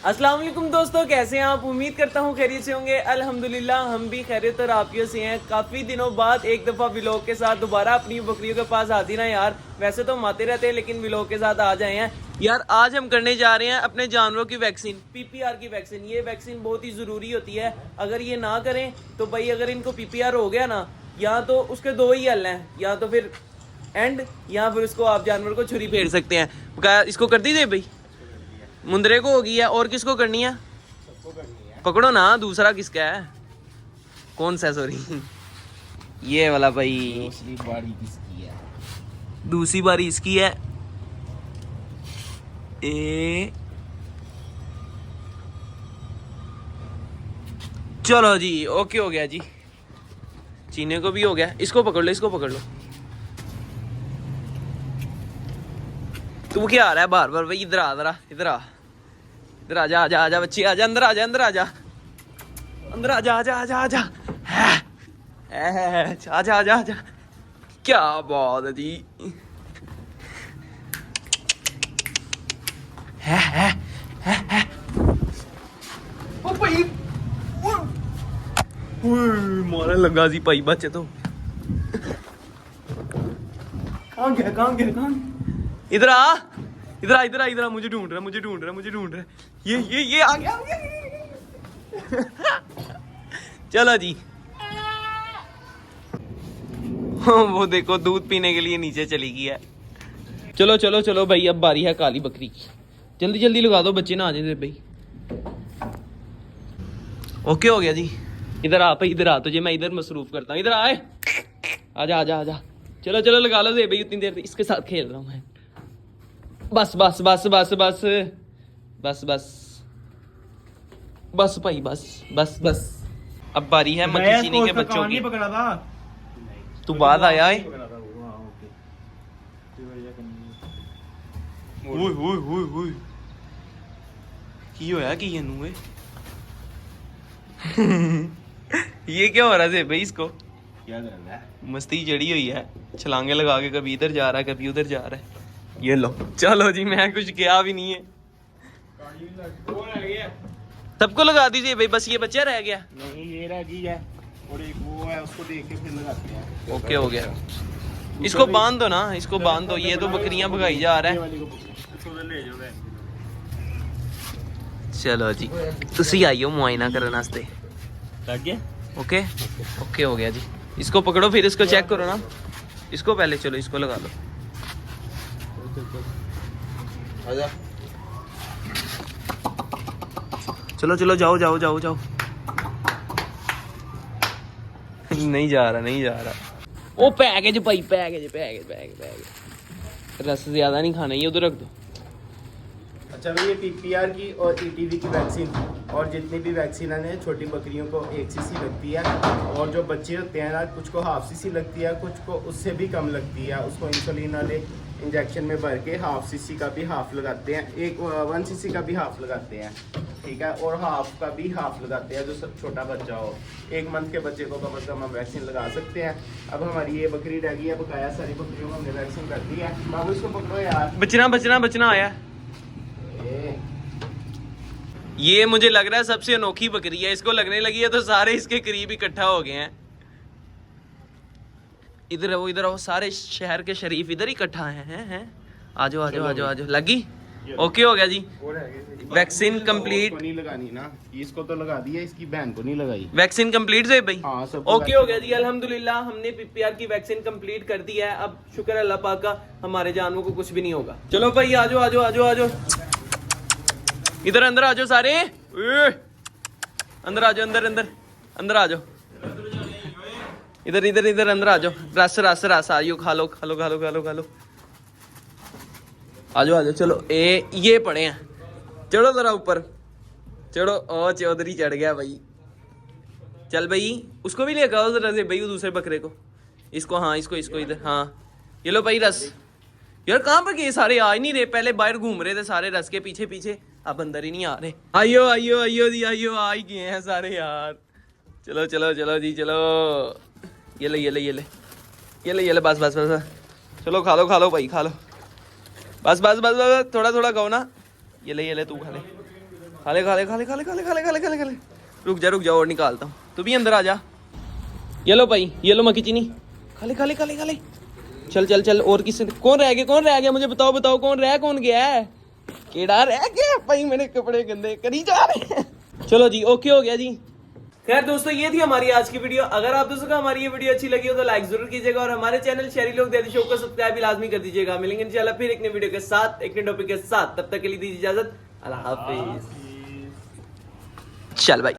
अस्सलाम वालेकुम दोस्तों, कैसे हैं आप? उम्मीद करता हूँ खैरियत से होंगे। अल्हम्दुलिल्लाह हम भी खैरियत और आफियत से हैं। काफ़ी दिनों बाद एक दफ़ा व्लॉग के साथ दोबारा अपनी बकरियों के पास आती ना यार। वैसे तो हम आते रहते हैं लेकिन व्लॉग के साथ आ जाए हैं यार। आज हम करने जा रहे हैं अपने जानवरों की वैक्सीन, PPR की वैक्सीन। ये वैक्सीन बहुत ही ज़रूरी होती है। अगर ये ना करें तो भाई अगर इनको PPR हो गया ना, या तो उसके दो ही हल हैं, या तो फिर एंड या फिर उसको आप जानवर को छुरी फेर सकते हैं। इसको कर दीजिए भाई। मुंदरे को होगी है, और किसको करनी है? पकड़ो ना, दूसरा किसका है? कौन सा? सॉरी ये वाला भाई। दूसरी बारी किसकी है? दूसरी बारी इसकी है। चलो जी, ओके हो गया जी। चीने को भी हो गया। इसको पकड़ लो, इसको पकड़ लो। तू क्या आ रहा है बार बार भाई? इधर आ, इधर आ, इधर आ, इधर आजा, आजा आजा बच्ची, आजा अंदर, आजा अंदर, आजा अंदर, आजा आजा आजा आजा, आजा आजा आजा। क्या बात है जी। ओ भाई मारने लगा जी भाई बच्चे तो। कहाँ गया, कहाँ गया, कहाँ? इधर आ, इधर आ, इधर आ, इधर आ। मुझे ढूंढ रहा, मुझे ढूंढ रहा, मुझे ढूंढ रहा। ये आ गया, आ गया। चलो जी। वो देखो दूध पीने के लिए नीचे चली गई है। चलो चलो चलो भाई, अब बारी है काली बकरी की। जल्दी जल्दी लगा दो, बच्चे ना आ जाए भाई। ओके हो गया जी। इधर आ भाई, इधर आ, तुझे मैं इधर मसरूफ करता हूँ। इधर आए, आजा आजा आजा। चलो चलो लगा लो दे भाई, उतनी देर इसके साथ खेल रहा हूँ मैं। बस बस बस बस बस बस बस बस भाई, बस बस बस। अब बारी है मक्खी चीनी के बच्चों की। पकड़ा था तू बाद आया है। ओए ओए ओए ओए, की होया कि ये नुए? ये क्या हो रहा है भाई? इसको क्या कर रहा है? मस्ती चढ़ी हुई है, छलांगे लगा के कभी इधर जा रहा है कभी उधर जा रहा है। ये लो, चलो जी, मैं कुछ किया भी नहीं है। सबको लगा दीजिए भाई, बस ये बच्चा रह गया। नहीं, ये रह गई है और एक वो है, उसको देख के फिर लगाते हैं। ओके हो गया। इसको बांध दो ना, इसको बांध दो। ये तो बकरियां भगाई जा रहा है। चलो जी, तुसी आइयो मुआयना करने वास्ते। लग गया? ओके ओके हो गया जी। इसको पकड़ो, फिर इसको चेक करो ना। इसको पहले, चलो इसको लगा लो। आजा। चलो चलो, जाओ जाओ जाओ जाओ। नहीं जा रहा, नहीं जा रहा। ओ पैकेज भाई, पैकेज पैकेज पैकेज पैकेज। रस ज्यादा नहीं खाना, ये उधर रख दो। अच्छा भाई, ये PPR की और ETV की वैक्सीन और जितनी भी वैक्सीन है छोटी बकरियों को 1 cc लगती है, और जो बच्चे होते हैं ना, कुछ को 1/2 cc लगती है, कुछ को उससे भी कम लगती है। उसको इंसुलिन वाले इंजेक्शन में भर के 1/2 cc का भी हाफ लगाते हैं, 1 cc का भी हाफ लगाते हैं, ठीक है, और हाफ का भी हाफ लगाते हैं जो सब छोटा बच्चा हो। 1 मंथ के बच्चे को कम से कम हम वैक्सीन लगा सकते हैं। अब हमारी ये बकरी रह गई है, बकाया सारी बकरियों को हमने वैक्सीन कर दी है। बाबू इसको पकड़ो यार। बचना बचना बचना आया। ये मुझे लग रहा है सबसे अनोखी बकरी है। इसको लगने लगी है तो सारे इसके करीब इकट्ठा हो गए हैं। इधर वो, इधर वो, सारे शहर के शरीफ इधर इकट्ठा हैं। आजो आजो आजो आजो। लगी? ओके हो गया जी। वैक्सीन कंप्लीट नहीं लगानी ना, इसको तो लगा दिया, इसकी बहन को नहीं लगाई। वैक्सीन कंप्लीट है भाई। हाँ, सब ओके हो गया जी। अल्हम्दुलिल्लाह हमने PPR की वैक्सीन कंप्लीट कर दी है। अब शुक्र अल्लाह पाक का, हमारे जानवरों को कुछ भी नहीं होगा। चलो भाई, आजो आजो आजो आजो। इधर अंदर आ जाओ सारे। अंदर आ जाओ, अंदर अंदर अंदर आ जाओ। इधर इधर इधर अंदर आ जाओ। रस रस रस आइयो, खा लो खा लो खा लो खा लो खा लो। आ जाओ आ जाओ। चलो ये पड़े हैं। चढ़ो जरा ऊपर चढ़ो। ओ चौधरी चढ़ गया भाई। चल भाई, उसको भी लेकर आओ जरा से भाई, दूसरे बकरे को। इसको, हाँ इसको, इसको इधर। हाँ ये लो भाई रस। यार कहाँ पर गए सारे? आ ही नहीं रहे। पहले बाहर घूम रहे थे सारे रस के पीछे पीछे, अब अंदर ही नहीं आ रहे। आइयो आइयो आइयो जी, आइयो आ ही गए हैं सारे यार। चलो चलो चलो जी, चलो। ये ले ये ले ये ले ये ले ये ले। बस बस बस, चलो खा लो भाई, खा लो। बस बस बस बस, थोड़ा थोड़ा खाओ ना। ये ले तू खा ले। खा ले खा ले खा ले खा ले खा ले खा ले खा ले खा ले खा ले। रुक जा और निकालता हूँ। तू भी अंदर आ जा। ये लो भाई, ये लो मक्खी चीनी, खा ले खा ले खा ले खा ले। चल और किससे कौन रह गया मुझे बताओ कौन गया है? केड़ा रह गया भाई, मेरे कपड़े गंदे करी जा रहे हैं। चलो जी, ओके हो गया जी। खैर दोस्तों, ये थी हमारी आज की वीडियो। अगर आप दोस्तों को हमारी ये वीडियो अच्छी लगी हो तो लाइक जरूर कीजिएगा और हमारे चैनल शहरी लोग दैनिक शो को सब्सक्राइब भी लाजमी कर दीजिएगा। मिलेंगे इंशाल्लाह फिर एक नई वीडियो के साथ, एक नए टॉपिक के साथ। तब तक के लिए दीजिए इजाजत। अल्लाह हाफिज। चल भाई।